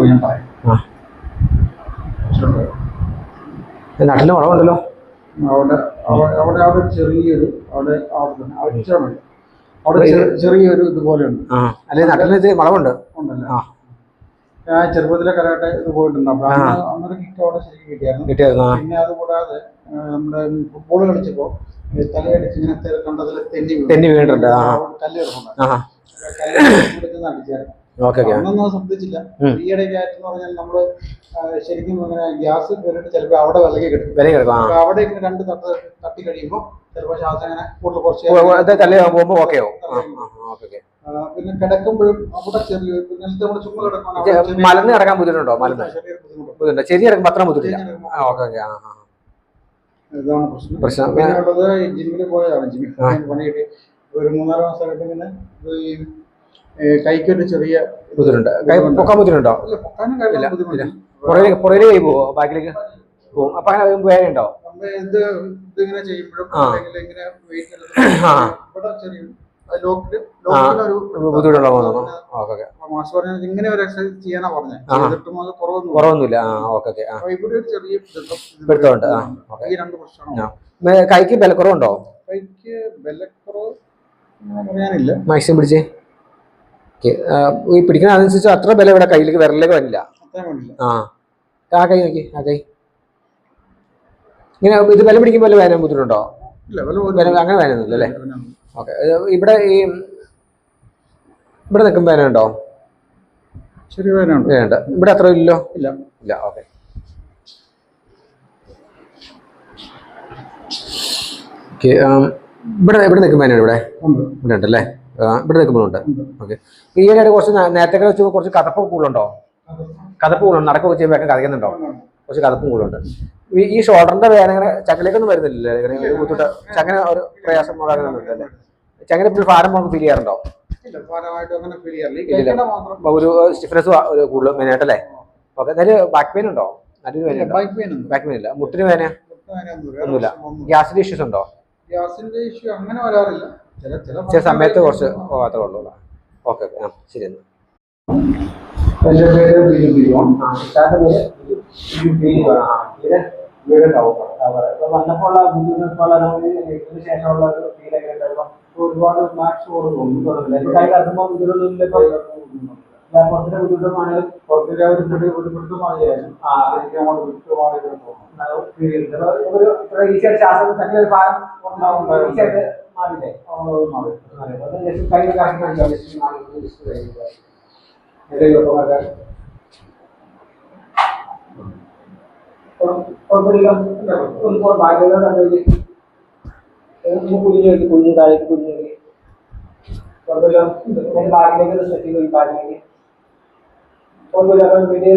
ഞാൻ പറയാം. നാട്ടിൽ വളമുണ്ടല്ലോ അവിടെ അവിടെ അവിടെ ചെറിയൊരു അവിടെ അവിടെ ചെറിയൊരു ഇതുപോലെ ഉണ്ട്. അല്ലെ നാട്ടിൽ ഇത് വളമുണ്ട് ഉണ്ടല്ലേ. ഞാൻ ചെറുപ്പത്തിലെ കരാട്ടെ ഇത് പോയിട്ടുണ്ട്. അപ്പൊ അന്നൊരു കിക്ക് അവിടെ ശരിക്കും കിട്ടിയായിരുന്നു. പിന്നെ അതുകൂടാതെ നമ്മുടെ ഫുട്ബോൾ കളിച്ചപ്പോ തലയടിച്ച് ഇങ്ങനെ കണ്ടതിൽ തെന്നി വീണിട്ടുണ്ട്. കല്ലെടുത്ത് അടിച്ചായിരുന്നു. അന്നൊന്നും ശ്രദ്ധിച്ചില്ല. ഈയിടയ്ക്ക് ആയിട്ടെന്ന് പറഞ്ഞാൽ നമ്മള് ശരിക്കും ഇങ്ങനെ ഗ്യാസ് കയറിയിട്ട് ചിലപ്പോൾ അവിടെ വിലകി കിടക്കും. അപ്പൊ അവിടെ ഇങ്ങനെ രണ്ട് തട്ടി കഴിയുമ്പോ ചിലപ്പോൾ ശ്വാസം ഇങ്ങനെ കുറച്ച് പിന്നെ കിടക്കുമ്പോഴും അവിടെ ചെറിയ നിലത്ത് നമ്മൾ ചുമ്മാ കിടക്കണം. മലന്ന് കിടക്കാൻ ബുദ്ധിമുട്ടുണ്ടോ? ബുദ്ധിമുട്ട് ചെറിയ കിടക്കുമ്പോൾ അത്ര ബുദ്ധിമുട്ടില്ല. ഇതാണ് പ്രശ്നം. പിന്നെ ഉള്ളത് ജിമ്മിൽ പോയതാണ്. ജിമ്മിൽ പണിയിട്ട് ഒരു 3-4 മാസമായിട്ട് ഇങ്ങനെ ഈ കൈക്കൊരു ചെറിയ ബുദ്ധിമുട്ടുണ്ട്. പൊക്കാൻ ബുദ്ധിമുട്ടുണ്ടോ? പുറകിലേക്ക് കൈ പോവോ? ബാക്കിലേക്ക് പോകും. അപ്പൊ അങ്ങനെ വേദനയുണ്ടോ? ഇതിങ്ങനെ ചെയ്യുമ്പോഴും ഇങ്ങനെ ഇങ്ങനെ ഒരു എക്സസൈസ് ചെയ്യാനാ പറഞ്ഞത്. കുറവൊന്നുമില്ല. ഈ രണ്ട് പ്രശ്നമാണ്. കൈക്ക് ബലക്കുറവുണ്ടോ? കൈക്ക് ബലക്കുറവ് പറയാനില്ല. മാക്സിമം പിടിച്ചേ. ഈ പിടിക്കുന്ന അതനുസരിച്ച് അത്ര ബലം ഇവിടെ കയ്യിലേക്ക് വിരലിലേക്ക് വരില്ല. ആ കൈ നോക്കി. ഇങ്ങനെ ഇത് ബലം പിടിക്കുമ്പോൾ വേദന ബുദ്ധിമുട്ടുണ്ടോ? അങ്ങനെ വേദനയൊന്നുമില്ല അല്ലേ? ഓക്കെ. ഇവിടെ നിൽക്കുമ്പോൾ വേദന ഉണ്ടോ? ചെറിയ വേദന ഉണ്ട്. ഇവിടെ അത്ര ഇല്ലല്ലോ? ഇല്ല. ഓക്കെ. ഇവിടെ നിൽക്കുമ്പോൾ വേദന ഇവിടെ ഉണ്ടല്ലേ? ഇവിടെ നിൽക്കുമ്പോഴുണ്ട്. ഓക്കെ. ഈയിടെ കുറച്ച് നേരത്തെ വെച്ച് കുറച്ച് കഥപ്പ് കൂടുതലുണ്ടോ? നടക്കുകയൊക്കെ ചെയ്യുമ്പോൾ കഥയ്ക്കുന്നുണ്ടോ? കുറച്ച് കഥപ്പും കൂടുതലുണ്ട്. ഈ ഷോൾഡറിന്റെ വേദന ഇങ്ങനെ ചങ്ങലേക്കൊന്നും വരുന്നില്ലല്ലേ? ഇങ്ങനെ ബുദ്ധിമുട്ട് ചങ്ങനെ ഒരു പ്രയാസം അല്ലേ? ചങ്ങനെ ഇപ്പോൾ ഭാരം നമുക്ക് ഫീൽ ചെയ്യാറുണ്ടോ? ഒരു സ്റ്റിഫ്നെസ് ഒരു കൂടുതൽ മെയിനായിട്ടല്ലേ? ഓക്കെ. എന്നാലും ബാക്ക് പെയിൻ ഉണ്ടോ? നല്ലൊരു വേദന. ബാക്ക് പെയിൻ ഇല്ല. മുട്ടിന് വേദന ഒന്നുമില്ല. ഗ്യാസിന്റെ ഇഷ്യൂസ് ഉണ്ടോ? ഗ്യാസിന്റെ ഇഷ്യൂ അങ്ങനെ വരാറില്ല. ചില സമയത്ത് കുറച്ച് പോകാത്തേ ഉള്ളൂ. ഓക്കെ. ശരി. എൻ്റെ പേര് വന്നപ്പോൾ ശേഷമുള്ള ഒരു ഫീലൊക്കെ ഒരുപാട് മാക്സ് പുറത്തിന്റെ ബുദ്ധിമുട്ടുമാണെങ്കിലും പുറത്തിന്റെ ഒരു ബുദ്ധിമുട്ടും മാറിയായിരുന്നു. ഈസിയായിട്ട് ശ്വാസം തന്നെ ഒരു ഭാരം ഈസിയായിട്ട് മാറില്ലേ? കൈ കുഞ്ഞു താഴേക്ക് കുഞ്ഞു ബാഗിലേക്ക് സെറ്റ് ചെയ്തു. ബാഗിലേക്ക് വലിയ